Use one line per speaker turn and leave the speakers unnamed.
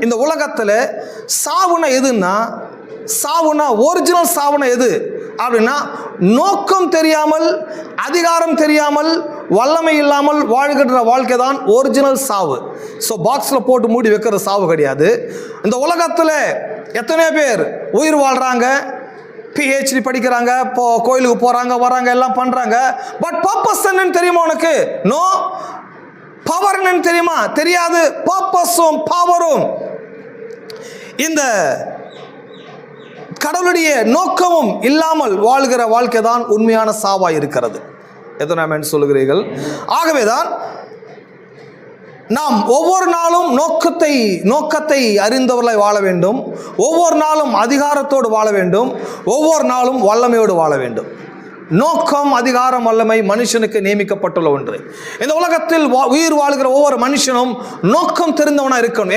இந்த உலகத்தில் சாவுனா எதுன்னா, சாவுனா ஒரிஜினல் சாவுனா எது அப்படின்னா, நோக்கம் தெரியாமல், அதிகாரம் தெரியாமல், வல்லமை இல்லாமல் வாழ்கின்ற வாழ்க்கை தான் ஒரிஜினல் சாவு. ஸோ பாக்ஸில் போட்டு மூடி வைக்கிற சாவு கிடையாது. இந்த உலகத்தில் எத்தனையோ பேர் உயிர் வாழ்கிறாங்க, பிஹெச்டி படிக்கிறாங்க, கோயிலுக்கு போகிறாங்க, வராங்க, எல்லாம் பண்ணுறாங்க. பட் பர்பஸ் என்னன்னு தெரியுமா உனக்கு? நோ. பவர் என்னன்னு தெரியுமா? தெரியாது. பர்பஸும் பவரும், இந்த கடவுளுடைய நோக்கமும் இல்லாமல் வாழ்கிற வாழ்க்கை தான் உண்மையான சாவாய் இருக்கிறது. எத்தனை சொல்லுகிறீர்கள்? ஆகவேதான் நாம் ஒவ்வொரு நாளும் நோக்கத்தை அறிந்தவர்களாய் வாழ வேண்டும். ஒவ்வொரு நாளும் அதிகாரத்தோடு வாழ வேண்டும். ஒவ்வொரு நாளும் வல்லமையோடு வாழ வேண்டும். நோக்கம், அதிகாரம், வல்லமை மனுஷனுக்கு நியமிக்கப்பட்டுள்ள ஒன்று. இந்த உலகத்தில் உயிர் வாழ்கிற ஒவ்வொரு மனுஷனும் நோக்கம் தெரிந்தவனாக இருக்கணும்.